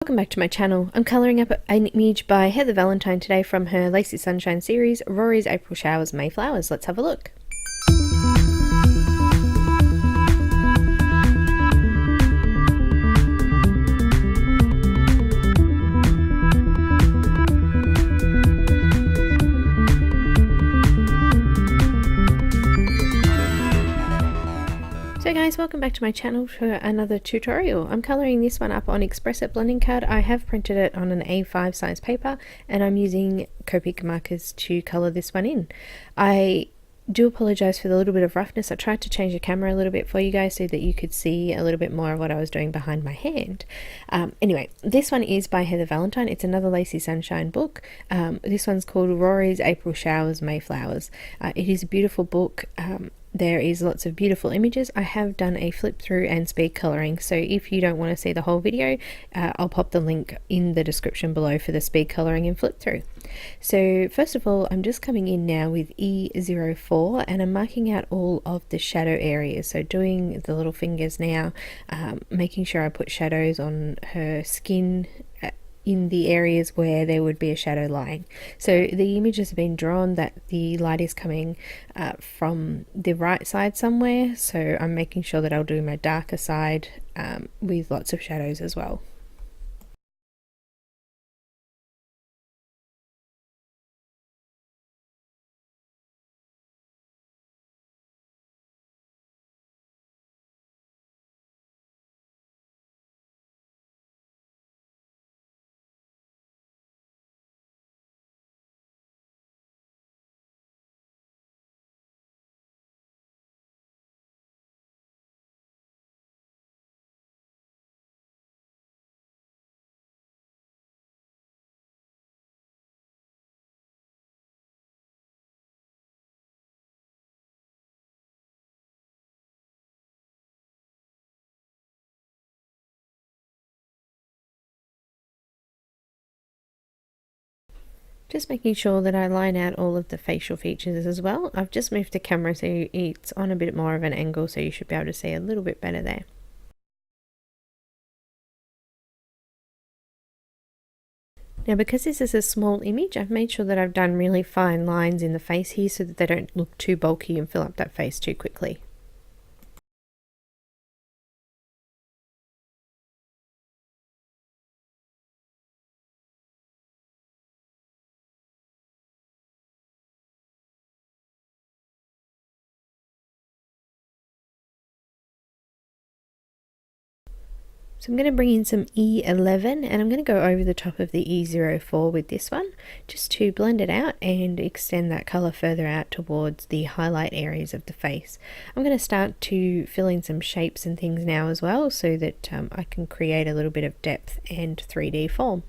Welcome back to my channel. I'm colouring up an image by Heather Valentine today from her Lacy Sunshine series, Rory's April Showers Mayflowers. Let's have a look. So guys, welcome back to my channel for another tutorial. I'm colouring this one up on Express-It blending card. I have printed it on an A5 size paper and I'm using Copic markers to colour this one in. I do apologise for the little bit of roughness. I tried to change the camera a little bit for you guys so that you could see a little bit more of what I was doing behind my hand. Anyway, this one is by Heather Valentine. It's another Lacy Sunshine book. This one's called Rory's April Showers Mayflowers. It is a beautiful book. There is lots of beautiful images. I have done a flip through and speed colouring, so if you don't want to see the whole video, I'll pop the link in the description below for the speed colouring and flip through. So first of all, I'm just coming in now with E04 and I'm marking out all of the shadow areas. So doing the little fingers now, making sure I put shadows on her skin in the areas where there would be a shadow lying. So the image has been drawn that the light is coming from the right side somewhere, so I'm making sure that I'll do my darker side with lots of shadows as well. Just making sure that I line out all of the facial features as well. I've just moved the camera so it's on a bit more of an angle, so you should be able to see a little bit better there. Now because this is a small image, I've made sure that I've done really fine lines in the face here so that they don't look too bulky and fill up that face too quickly. So I'm going to bring in some E11 and I'm going to go over the top of the E04 with this one just to blend it out and extend that colour further out towards the highlight areas of the face. I'm going to start to fill in some shapes and things now as well so that I can create a little bit of depth and 3D form.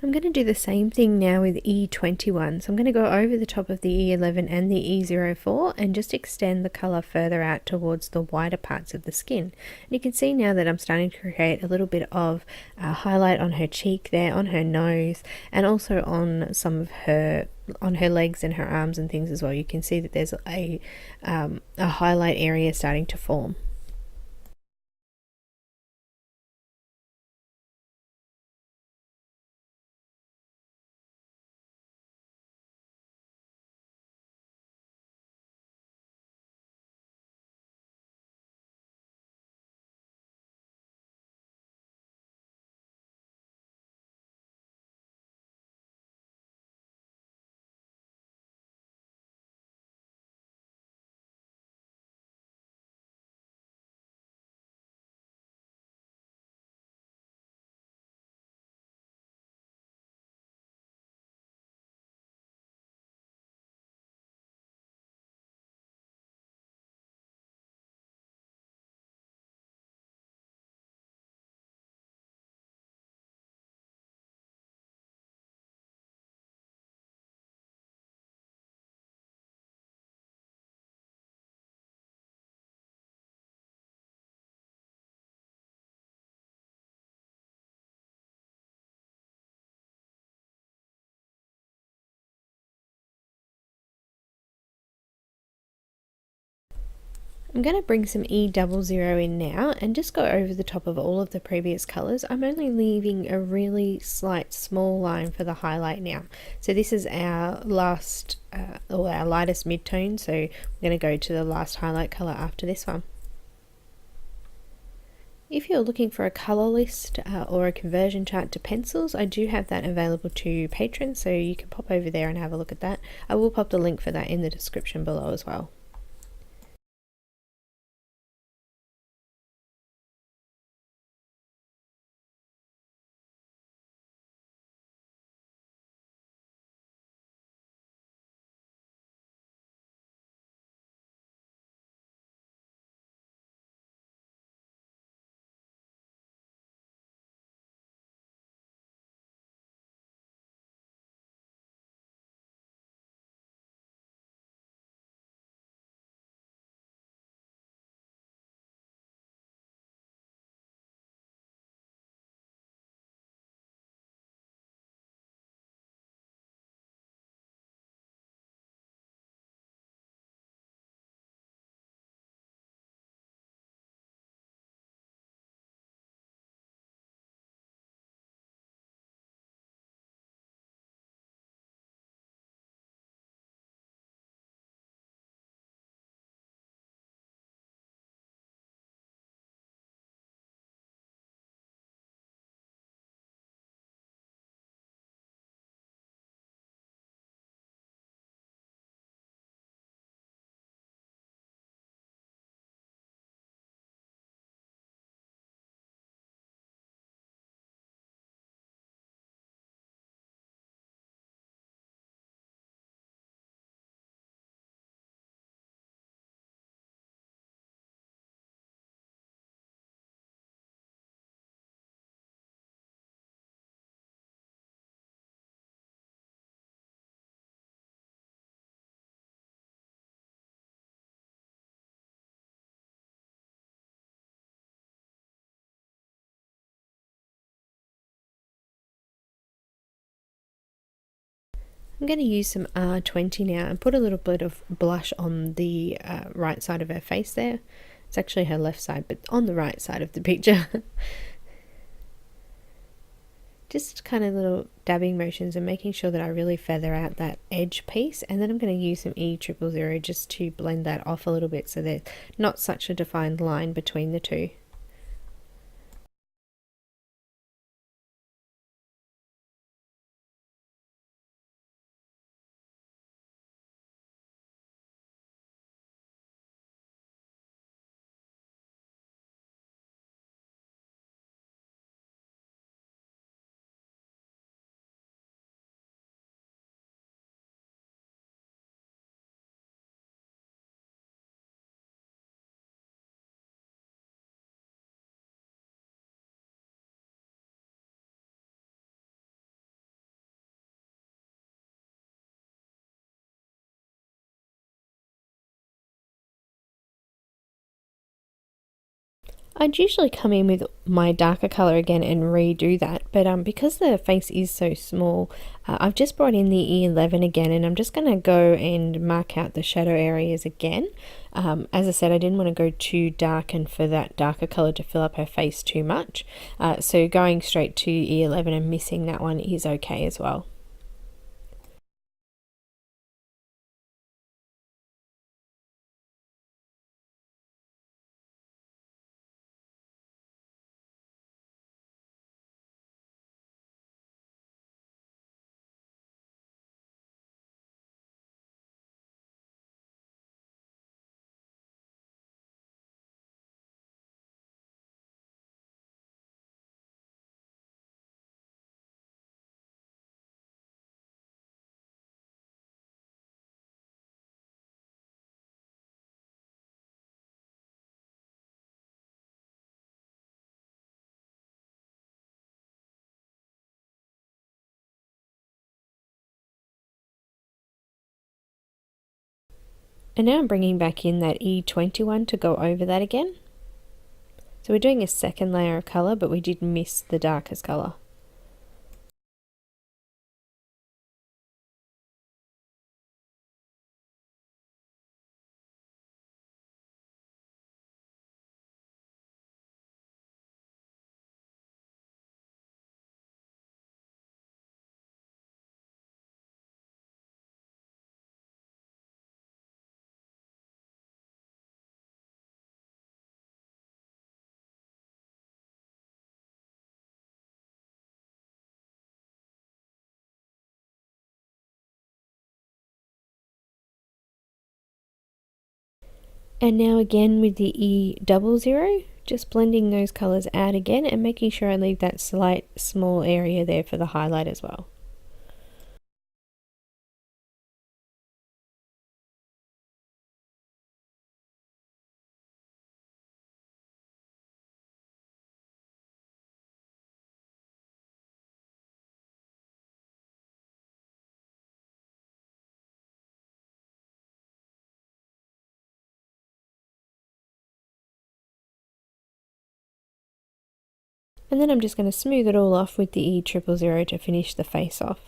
I'm going to do the same thing now with E21. So I'm going to go over the top of the E11 and the E04 and just extend the colour further out towards the wider parts of the skin. And you can see now that I'm starting to create a little bit of highlight on her cheek there, on her nose, and also on some of her legs and her arms and things as well. You can see that there's a highlight area starting to form. I'm going to bring some E00 in now and just go over the top of all of the previous colours. I'm only leaving a really slight small line for the highlight now. So this is our last, or our lightest mid-tone, so we're going to go to the last highlight colour after this one. If you're looking for a colour list or a conversion chart to pencils, I do have that available to patrons, so you can pop over there and have a look at that. I will pop the link for that in the description below as well. I'm going to use some R20 now and put a little bit of blush on the right side of her face there. It's actually her left side, but on the right side of the picture. Just kind of little dabbing motions and making sure that I really feather out that edge piece, and then I'm going to use some E000 just to blend that off a little bit so there's not such a defined line between the two. I'd usually come in with my darker colour again and redo that, but because the face is so small, I've just brought in the E11 again, and I'm just going to go and mark out the shadow areas again. As I said, I didn't want to go too dark and for that darker colour to fill up her face too much, so going straight to E11 and missing that one is okay as well. And now I'm bringing back in that E21 to go over that again. So we're doing a second layer of colour, but we did miss the darkest colour. And now again with the E00, just blending those colours out again and making sure I leave that slight small area there for the highlight as well. And then I'm just going to smooth it all off with the E000 to finish the face off.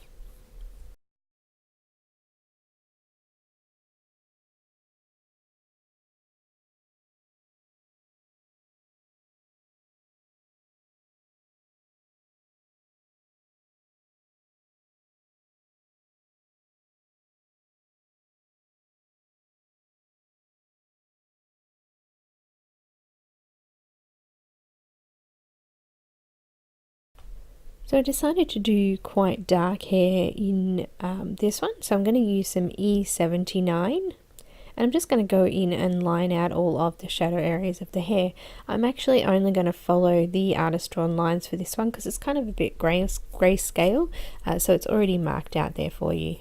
So I decided to do quite dark hair in this one, so I'm going to use some E79. And I'm just going to go in and line out all of the shadow areas of the hair. I'm actually only going to follow the artist drawn lines for this one because it's kind of a bit grayscale, so it's already marked out there for you.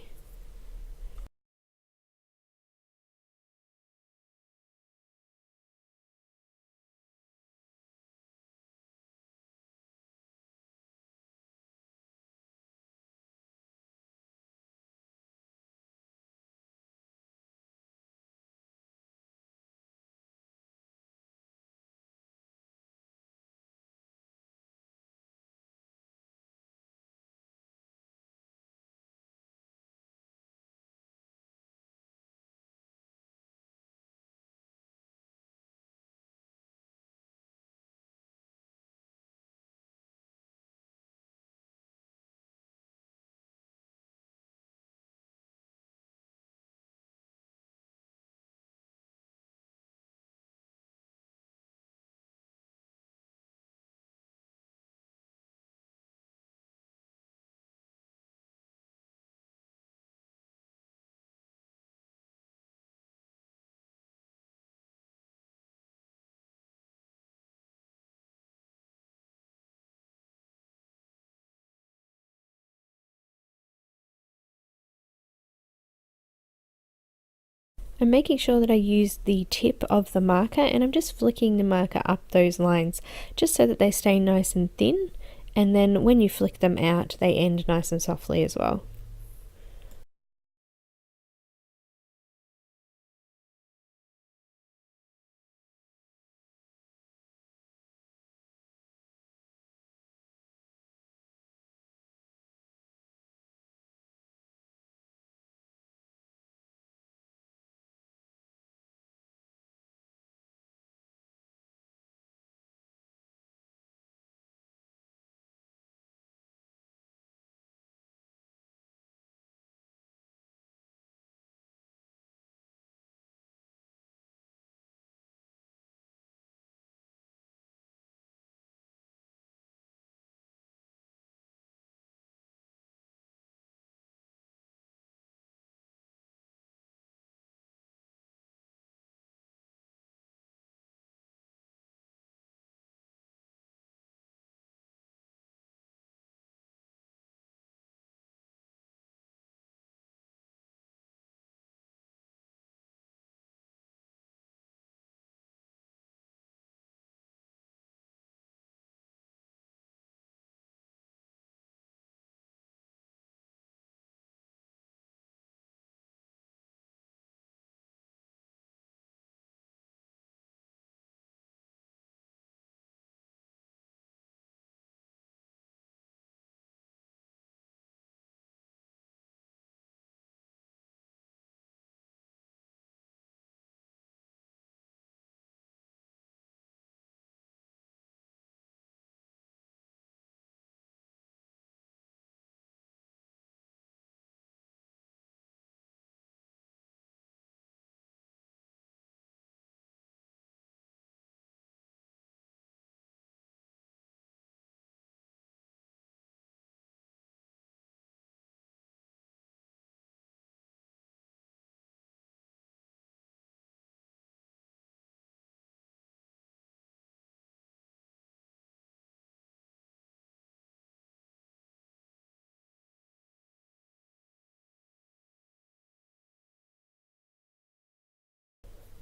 I'm making sure that I use the tip of the marker, and I'm just flicking the marker up those lines just so that they stay nice and thin, and then when you flick them out they end nice and softly as well.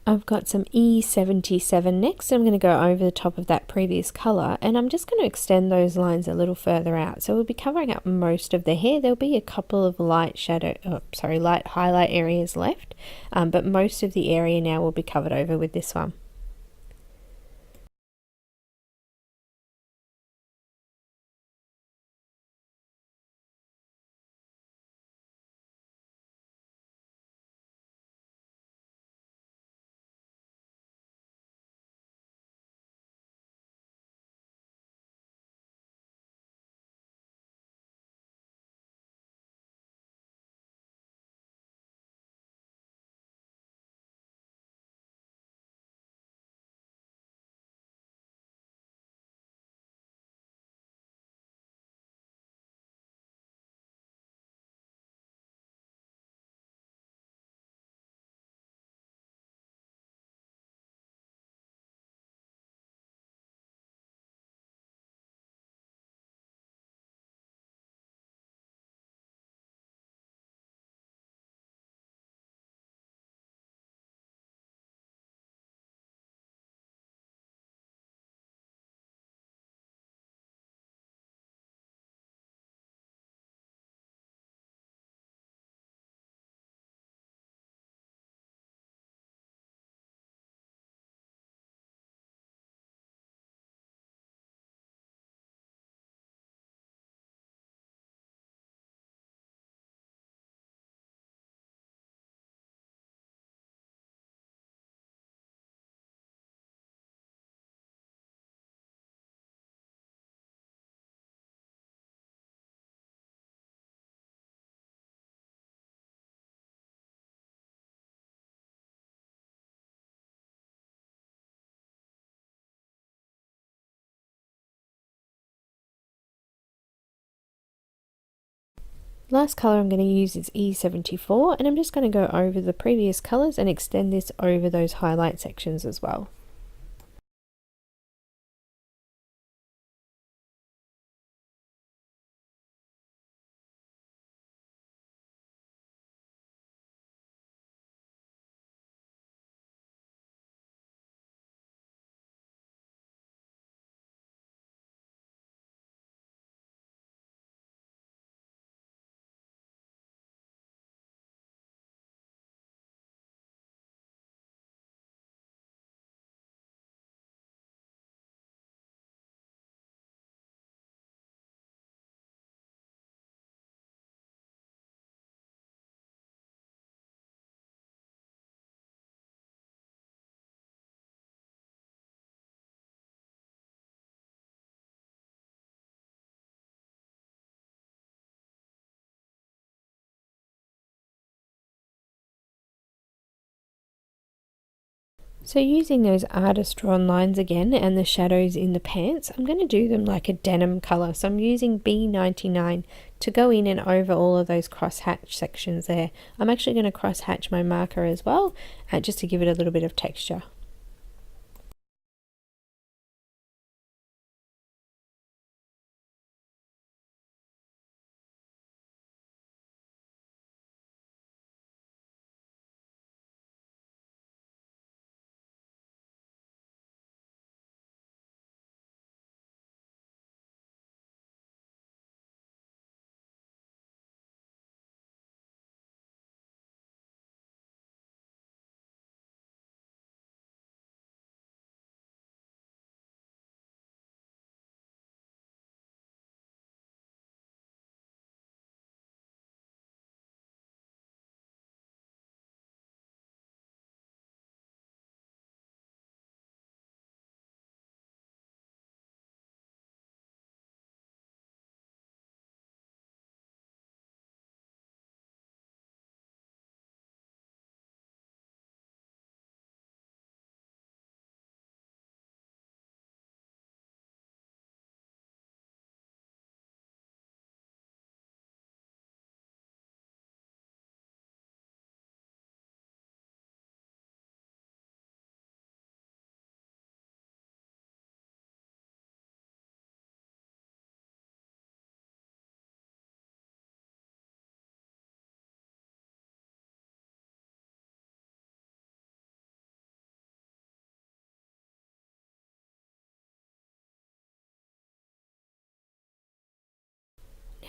I've got some E77 next. I'm going to go over the top of that previous colour, and I'm just going to extend those lines a little further out. So we'll be covering up most of the hair. There'll be a couple of light highlight areas left, but most of the area now will be covered over with this one. Last colour I'm going to use is E74, and I'm just going to go over the previous colours and extend this over those highlight sections as well. So using those artist drawn lines again and the shadows in the pants, I'm going to do them like a denim colour. So I'm using B99 to go in and over all of those cross hatch sections there. I'm actually going to cross hatch my marker as well, just to give it a little bit of texture.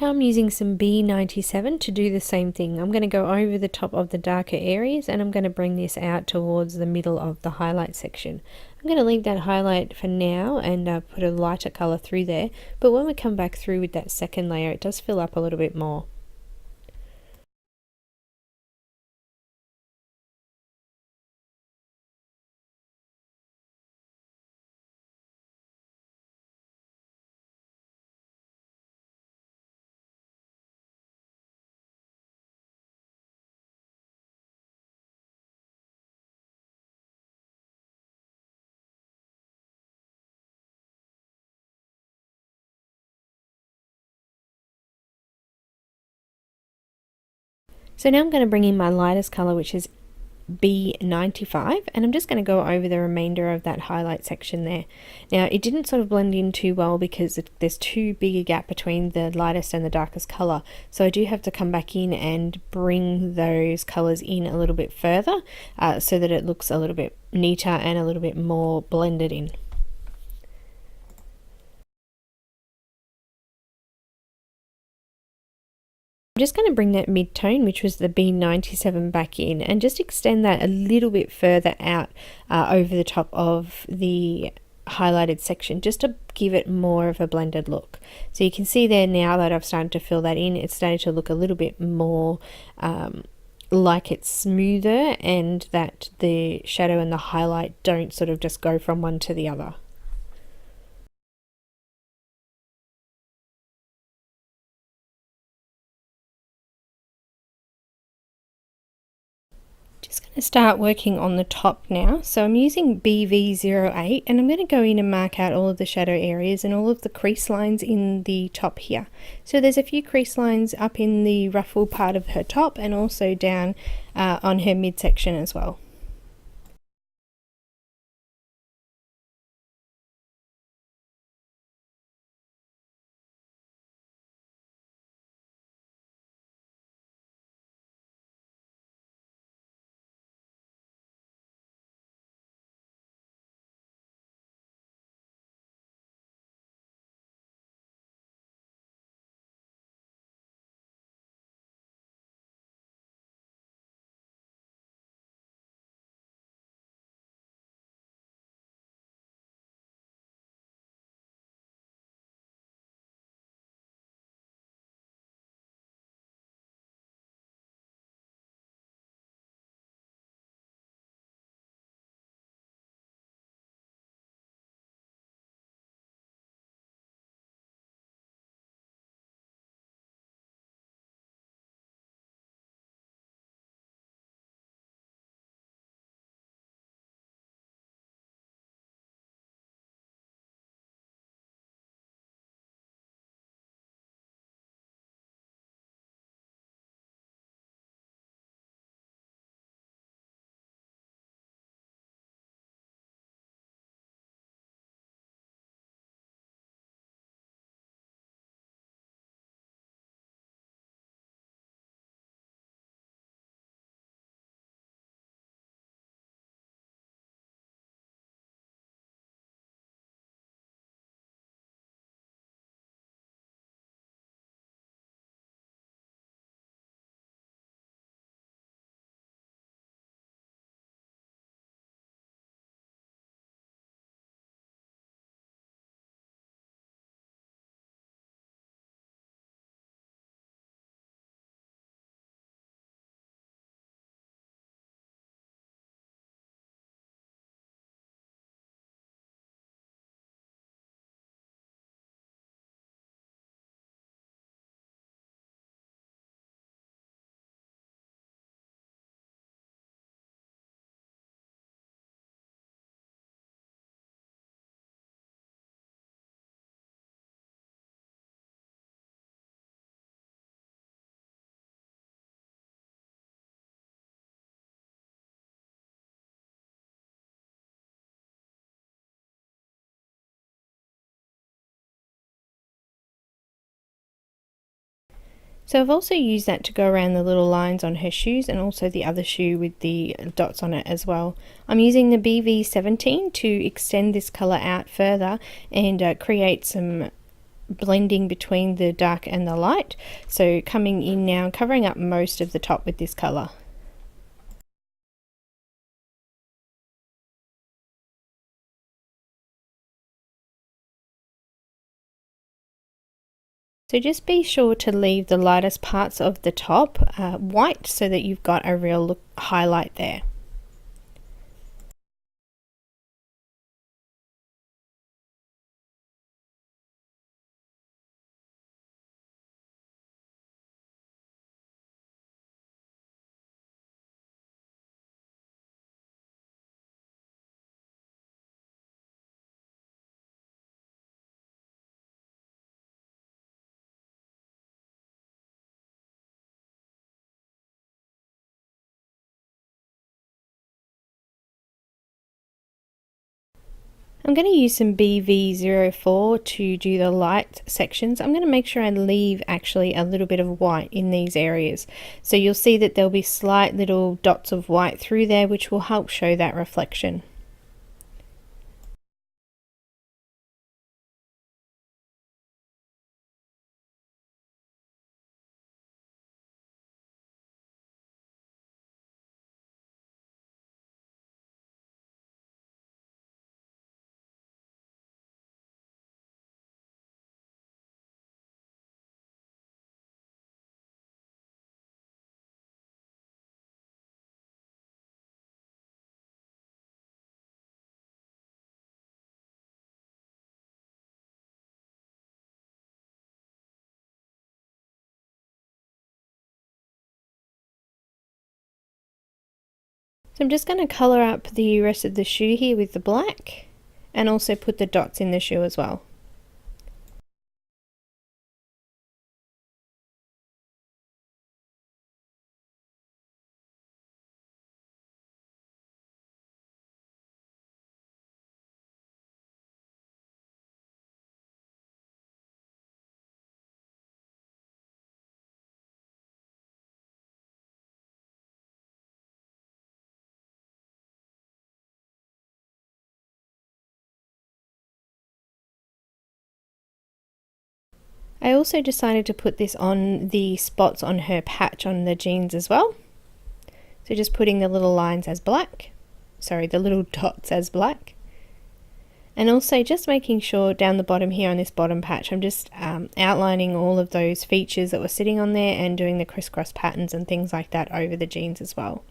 Now I'm using some B97 to do the same thing. I'm going to go over the top of the darker areas and I'm going to bring this out towards the middle of the highlight section. I'm going to leave that highlight for now and put a lighter colour through there, but when we come back through with that second layer it does fill up a little bit more. So now I'm going to bring in my lightest colour, which is B95, and I'm just going to go over the remainder of that highlight section there. Now it didn't sort of blend in too well because there's too big a gap between the lightest and the darkest colour, so I do have to come back in and bring those colours in a little bit further so that it looks a little bit neater and a little bit more blended in. I'm just going to bring that mid-tone, which was the B97, back in and just extend that a little bit further out over the top of the highlighted section, just to give it more of a blended look. So you can see there now that I've started to fill that in, it's starting to look a little bit more like it's smoother and that the shadow and the highlight don't sort of just go from one to the other. Just going to start working on the top now. So I'm using BV08 and I'm going to go in and mark out all of the shadow areas and all of the crease lines in the top here. So there's a few crease lines up in the ruffle part of her top and also down on her midsection as well. So I've also used that to go around the little lines on her shoes and also the other shoe with the dots on it as well. I'm using the BV17 to extend this colour out further and create some blending between the dark and the light. So coming in now, covering up most of the top with this colour. So just be sure to leave the lightest parts of the top white so that you've got a real highlight there. I'm going to use some BV04 to do the light sections. I'm going to make sure I leave actually a little bit of white in these areas. So you'll see that there'll be slight little dots of white through there, which will help show that reflection. So I'm just going to colour up the rest of the shoe here with the black and also put the dots in the shoe as well. I also decided to put this on the spots on her patch on the jeans as well. So just putting the little lines as black, sorry, the little dots as black. And also just making sure down the bottom here on this bottom patch, I'm just outlining all of those features that were sitting on there and doing the crisscross patterns and things like that over the jeans as well.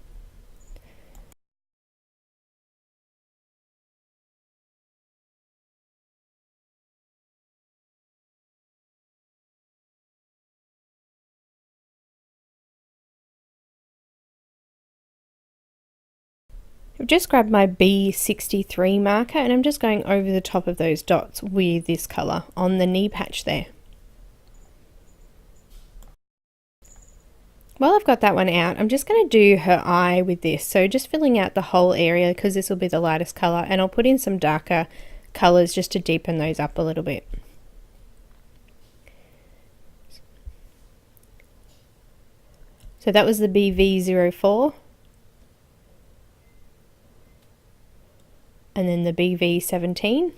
I've just grabbed my B63 marker and I'm just going over the top of those dots with this colour on the knee patch there. While I've got that one out, I'm just going to do her eye with this. So just filling out the whole area because this will be the lightest colour, and I'll put in some darker colours just to deepen those up a little bit. So that was the BV04. And then the BV17.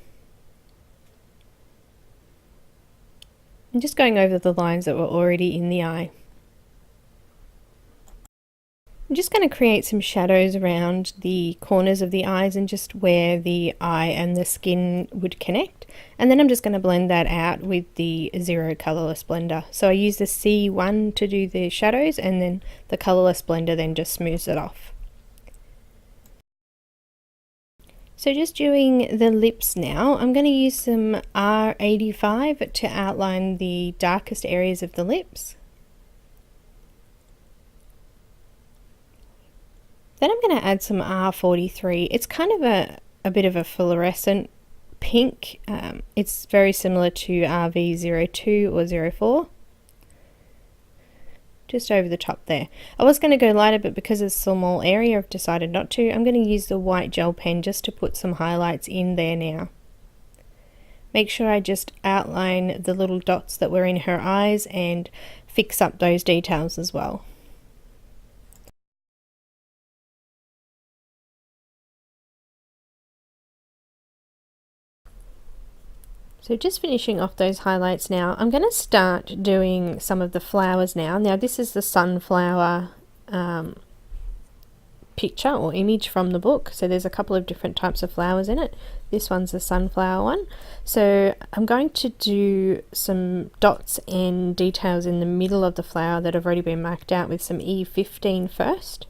I'm just going over the lines that were already in the eye. I'm just going to create some shadows around the corners of the eyes and just where the eye and the skin would connect. And then I'm just going to blend that out with the Zero Colourless Blender. So I use the C1 to do the shadows, and then the Colourless Blender then just smooths it off. So just doing the lips now, I'm going to use some R85 to outline the darkest areas of the lips. Then I'm going to add some R43. It's kind of a bit of a fluorescent pink. It's very similar to RV02 or 04. Just over the top there. I was going to go lighter, but because it's a small area, I've decided not to. I'm going to use the white gel pen just to put some highlights in there now. Make sure I just outline the little dots that were in her eyes and fix up those details as well. So just finishing off those highlights now, I'm going to start doing some of the flowers now. Now this is the sunflower picture or image from the book, so there's a couple of different types of flowers in it. This one's the sunflower one. So I'm going to do some dots and details in the middle of the flower that have already been marked out with some E15 first.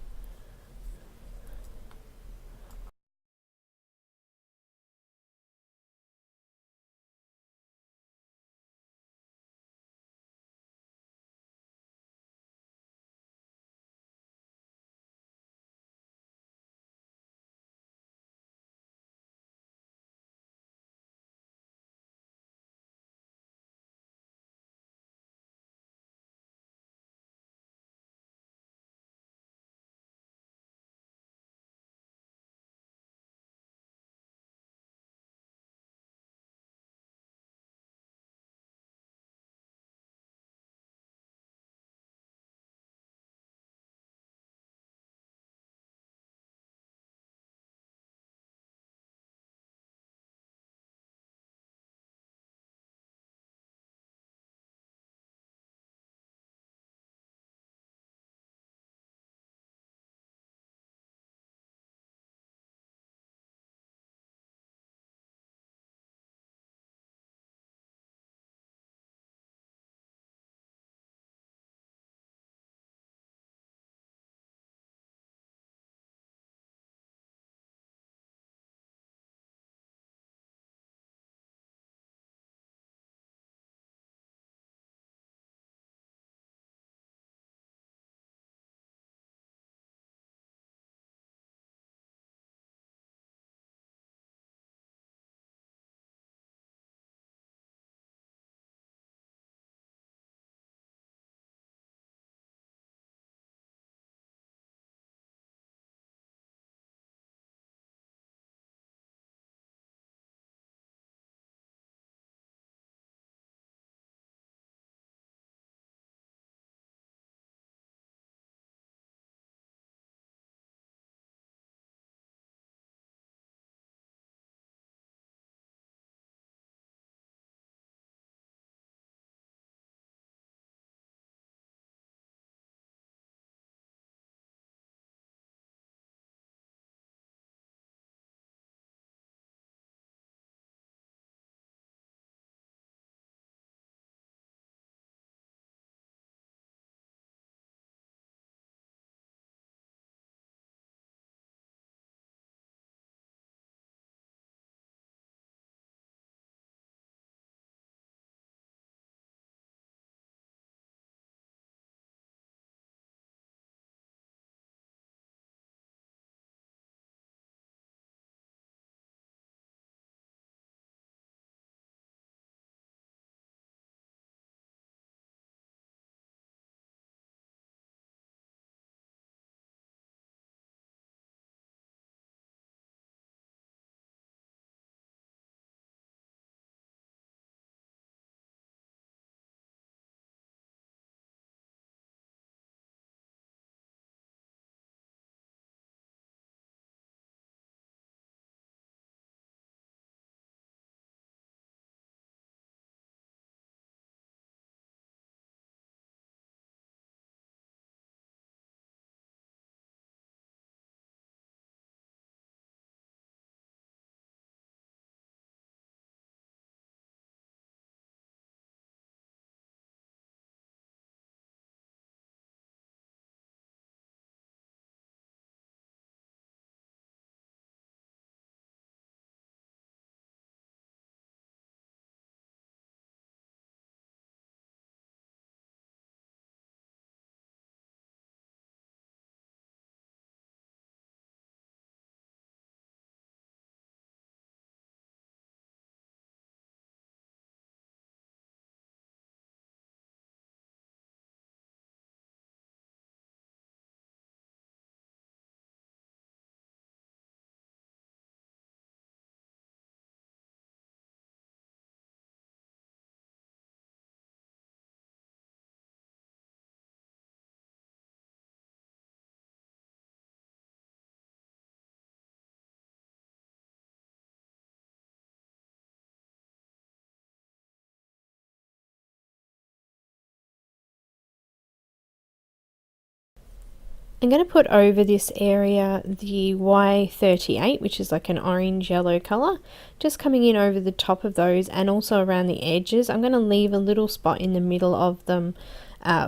I'm going to put over this area the Y38, which is like an orange yellow color, just coming in over the top of those and also around the edges. I'm going to leave a little spot in the middle of them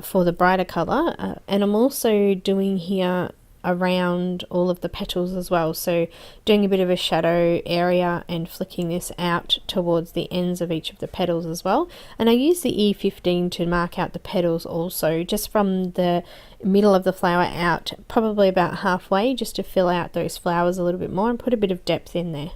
for the brighter color, and I'm also doing here around all of the petals as well, so doing a bit of a shadow area and flicking this out towards the ends of each of the petals as well. And I use the E15 to mark out the petals also, just from the middle of the flower out probably about halfway, just to fill out those flowers a little bit more and put a bit of depth in there.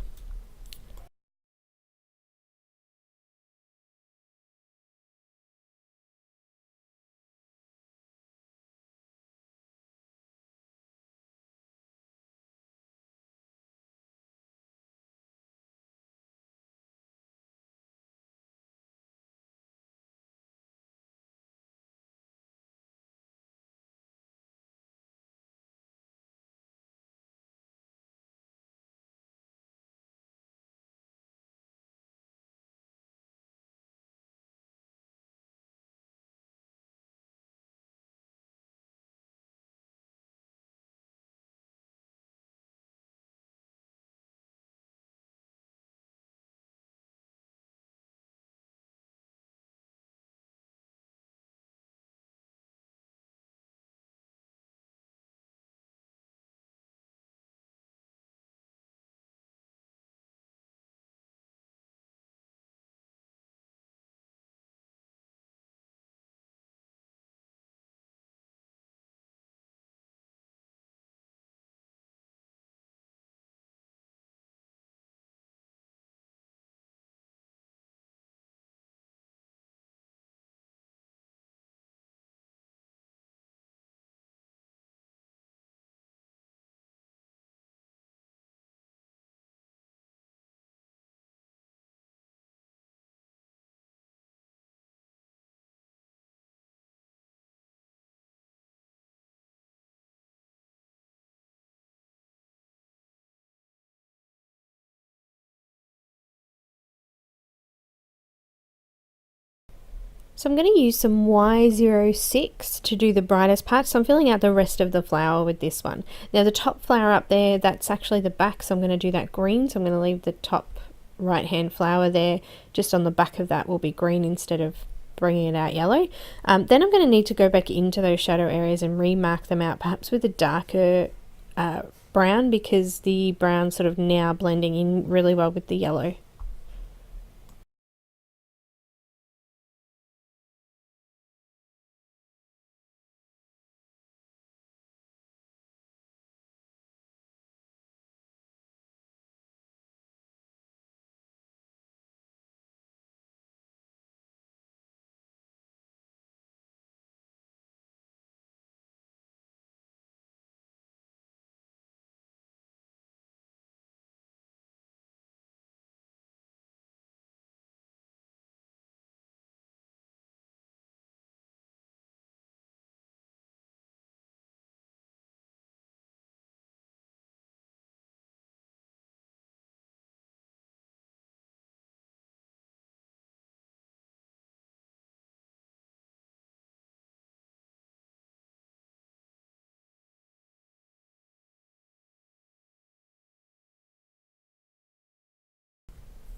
So I'm going to use some Y06 to do the brightest part, so I'm filling out the rest of the flower with this one. Now the top flower up there, that's actually the back, so I'm going to do that green, so I'm going to leave the top right hand flower there, just on the back of that will be green instead of bringing it out yellow. Then I'm going to need to go back into those shadow areas and remark them out, perhaps with a darker brown, because the brown's sort of now blending in really well with the yellow.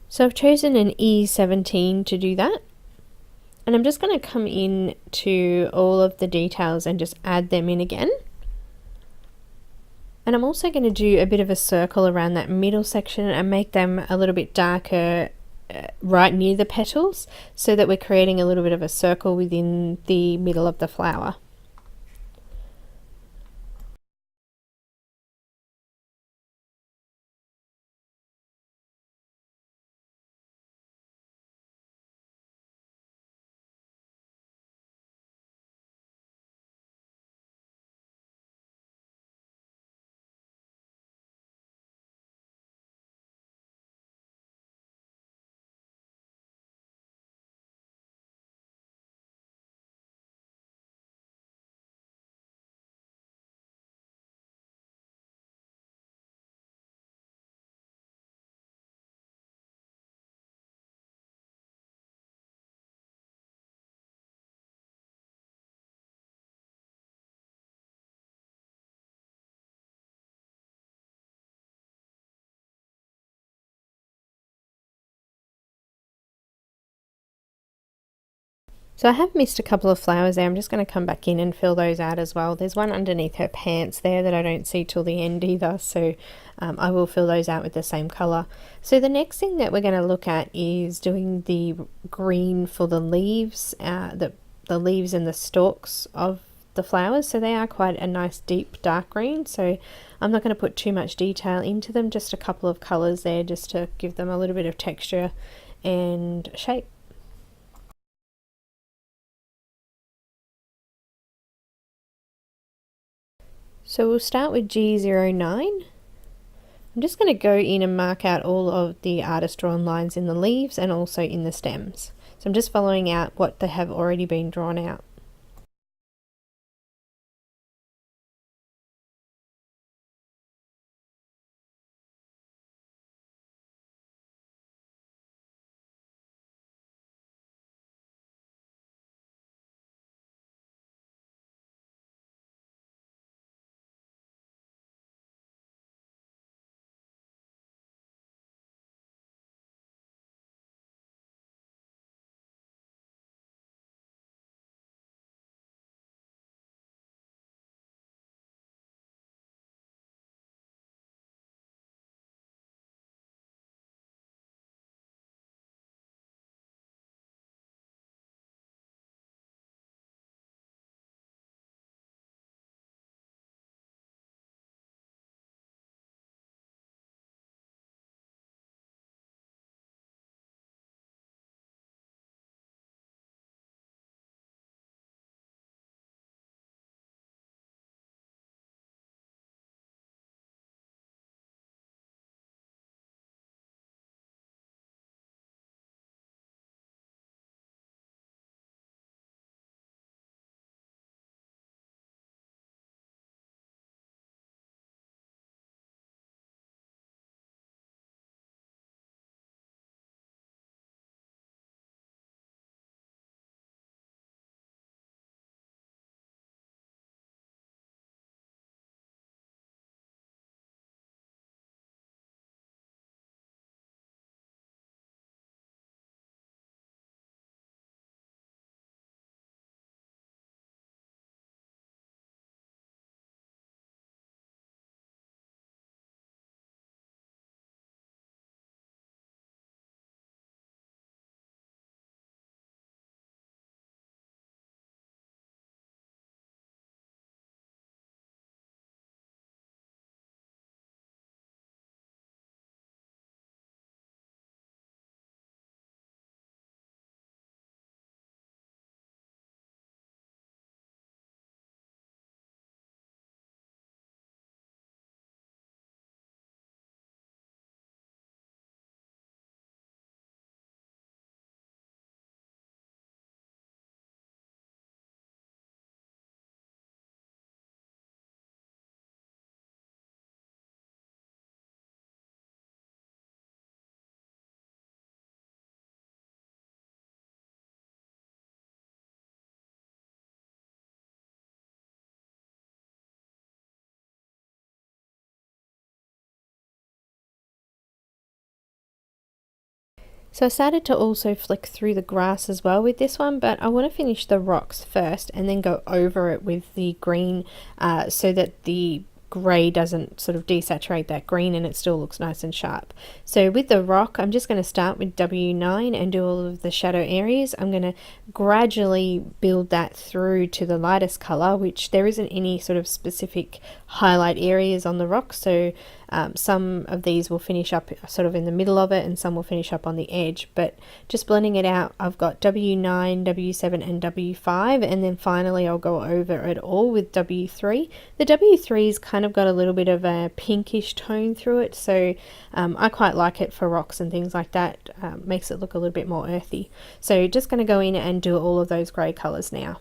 So I've chosen an E17 to do that. And I'm just going to come in to all of the details and just add them in again. And I'm also going to do a bit of a circle around that middle section and make them a little bit darker right near the petals, so that we're creating a little bit of a circle within the middle of the flower. So I have missed a couple of flowers there. I'm just going to come back in and fill those out as well. There's one underneath her pants there that I don't see till the end either, so I will fill those out with the same colour. So the next thing that we're going to look at is doing the green for the leaves, the leaves and the stalks of the flowers. So they are quite a nice deep dark green, so I'm not going to put too much detail into them, just a couple of colours there just to give them a little bit of texture and shape. So we'll start with G09. I'm just going to go in and mark out all of the artist drawn lines in the leaves and also in the stems. So I'm just following out what they have already been drawn out. So I started to also flick through the grass as well with this one, but I want to finish the rocks first and then go over it with the green so that the grey doesn't sort of desaturate that green and it still looks nice and sharp. So with the rock, I'm just going to start with W9 and do all of the shadow areas. I'm going to gradually build that through to the lightest colour, which there isn't any sort of specific highlight areas on the rock, so some of these will finish up sort of in the middle of it and some will finish up on the edge, but just blending it out, I've got W9, W7 and W5, and then finally I'll go over it all with W3. The W3's kind of got a little bit of a pinkish tone through it, so I quite like it for rocks and things like that. Makes it look a little bit more earthy. So just going to go in and do all of those grey colours now.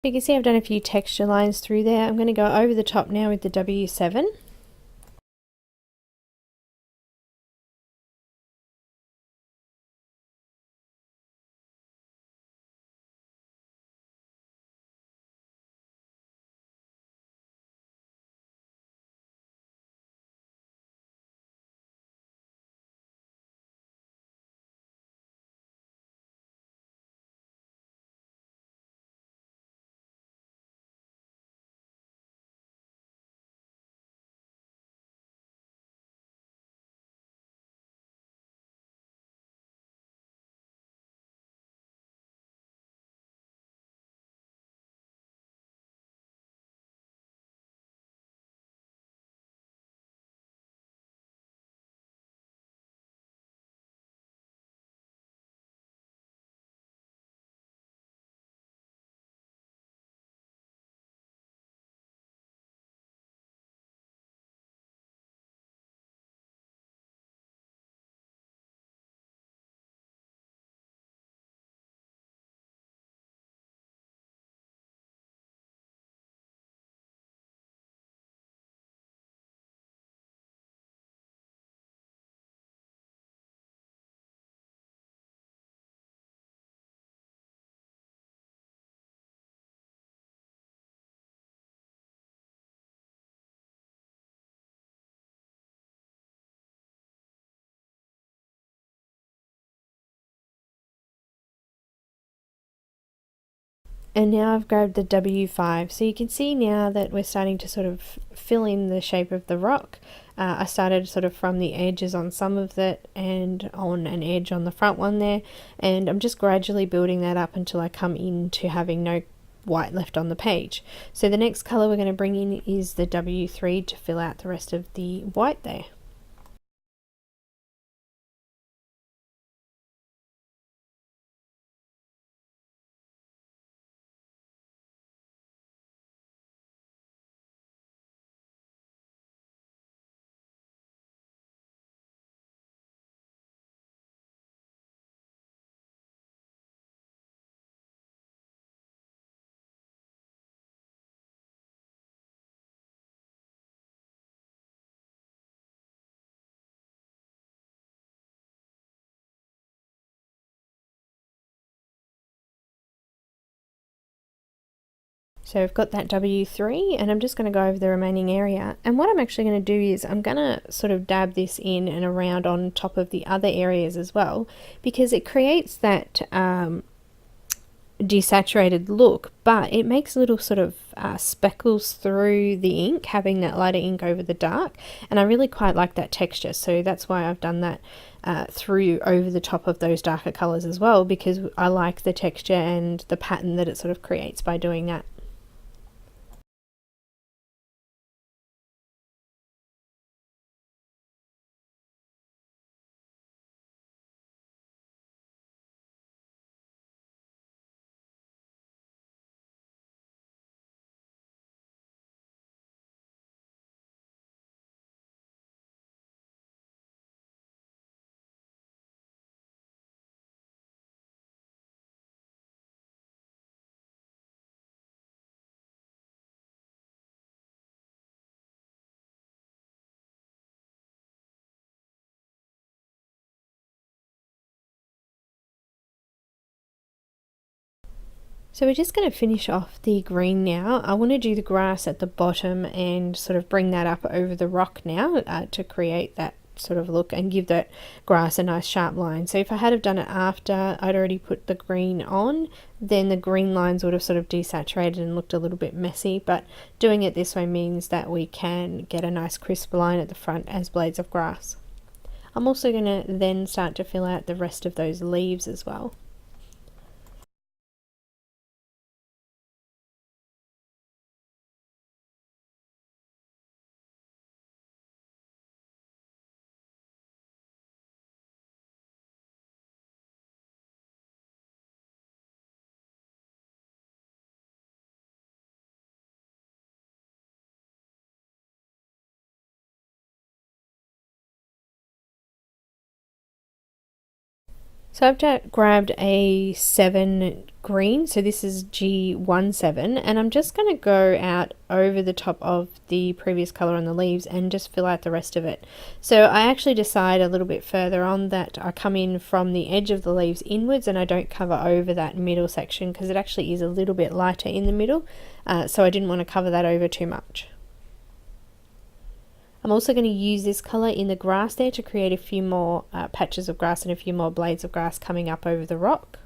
You can see I've done a few texture lines through there. I'm going to go over the top now with the W7. And now I've grabbed the W5, so you can see now that we're starting to sort of fill in the shape of the rock. I started sort of from the edges on some of it and on an edge on the front one there, and I'm just gradually building that up until I come into having no white left on the page. So the next color we're going to bring in is the W3 to fill out the rest of the white there. So I've got that W3 and I'm just going to go over the remaining area, and what I'm actually going to do is I'm going to sort of dab this in and around on top of the other areas as well, because it creates that desaturated look, but it makes little sort of speckles through the ink, having that lighter ink over the dark, and I really quite like that texture, so that's why I've done that through over the top of those darker colours as well, because I like the texture and the pattern that it sort of creates by doing that. So we're just going to finish off the green now. I want to do the grass at the bottom and sort of bring that up over the rock now to create that sort of look and give that grass a nice sharp line. So if I had have done it after I'd already put the green on, then the green lines would have sort of desaturated and looked a little bit messy, but doing it this way means that we can get a nice crisp line at the front as blades of grass. I'm also going to then start to fill out the rest of those leaves as well. So I've grabbed a 7 green, so this is G17, and I'm just going to go out over the top of the previous colour on the leaves and just fill out the rest of it. So I actually decide a little bit further on that I come in from the edge of the leaves inwards and I don't cover over that middle section because it actually is a little bit lighter in the middle, so I didn't want to cover that over too much. I'm also going to use this colour in the grass there to create a few more patches of grass and a few more blades of grass coming up over the rock.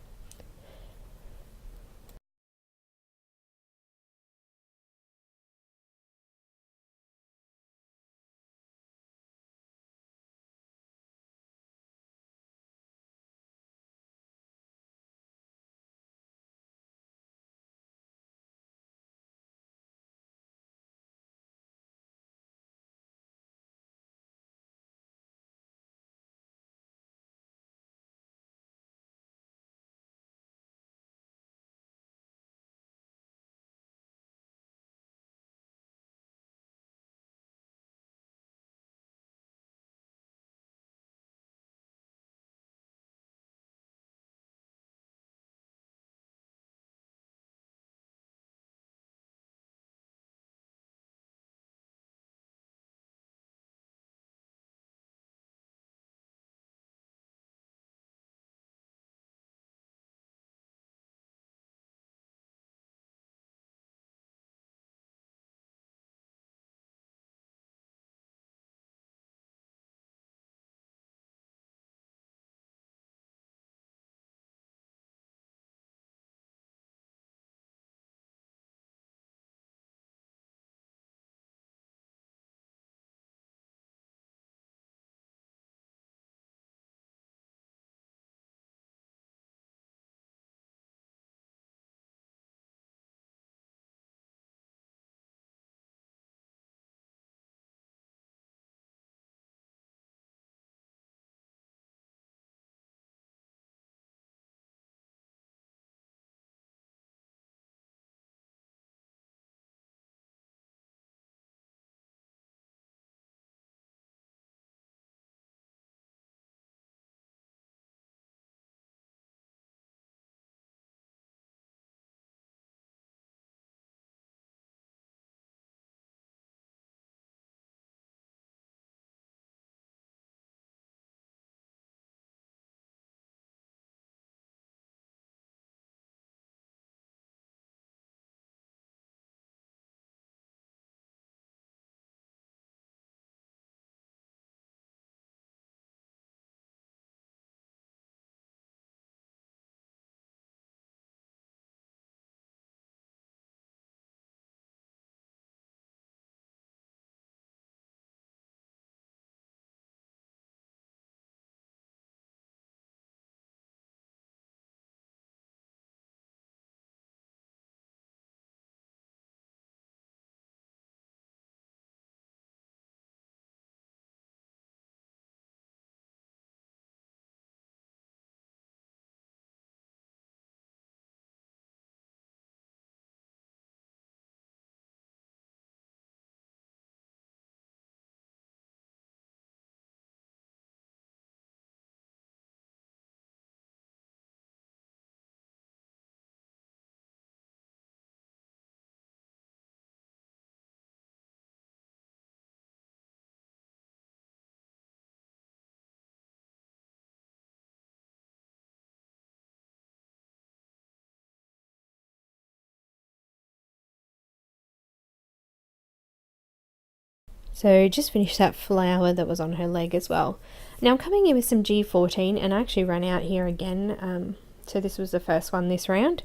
So just finished that flower that was on her leg as well. Now I'm coming in with some G14 and I actually ran out here again. So this was the first one this round.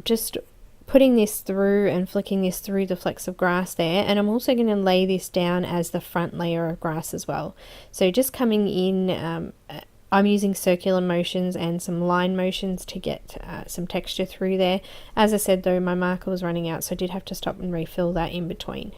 Just putting this through and flicking this through the flecks of grass there, and I'm also going to lay this down as the front layer of grass as well. So just coming in, I'm using circular motions and some line motions to get some texture through there. As I said though, my marker was running out, so I did have to stop and refill that in between.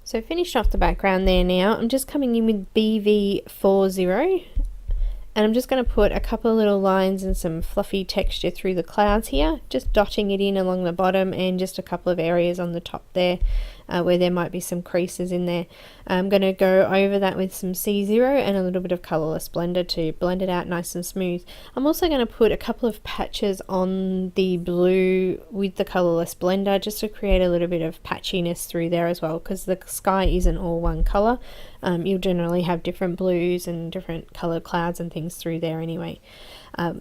So finished off the background there now. I'm just coming in with BV40 and I'm just going to put a couple of little lines and some fluffy texture through the clouds here, just dotting it in along the bottom and just a couple of areas on the top there where there might be some creases in there. I'm going to go over that with some C0 and a little bit of Colourless Blender to blend it out nice and smooth. I'm also going to put a couple of patches on the blue with the Colourless Blender just to create a little bit of patchiness through there as well, because the sky isn't all one colour. You'll generally have different blues and different coloured clouds and things through there anyway.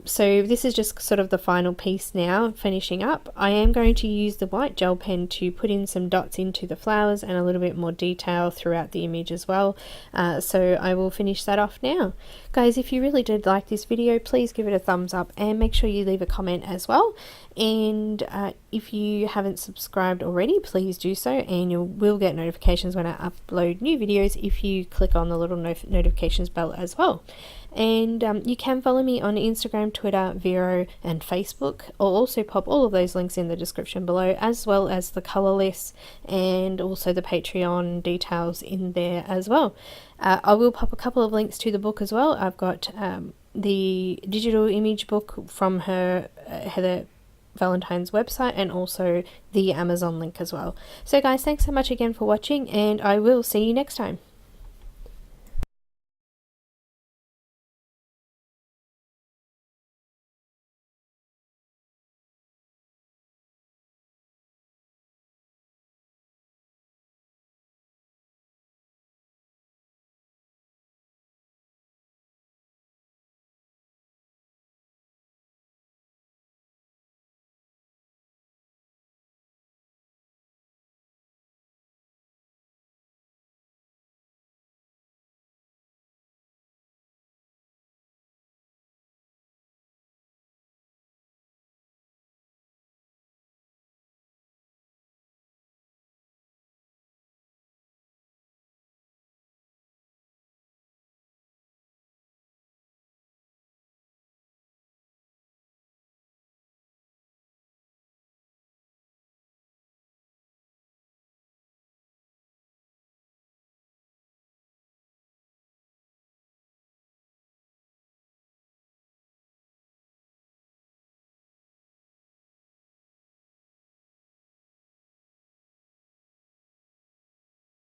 So this is just sort of the final piece now, finishing up. I am going to use the white gel pen to put in some dots into the flowers and a little bit more detail throughout the image as well. So I will finish that off now. Guys, if you really did like this video, please give it a thumbs up and make sure you leave a comment as well. And if you haven't subscribed already, please do so, and you will get notifications when I upload new videos if you click on the little notifications bell as well. And you can follow me on Instagram, Twitter, Vero and Facebook. I'll also pop all of those links in the description below, as well as the colour list and also the Patreon details in there as well. I will pop a couple of links to the book as well. I've got the digital image book from her Heather Valentine's website and also the Amazon link as well. So guys, thanks so much again for watching, and I will see you next time.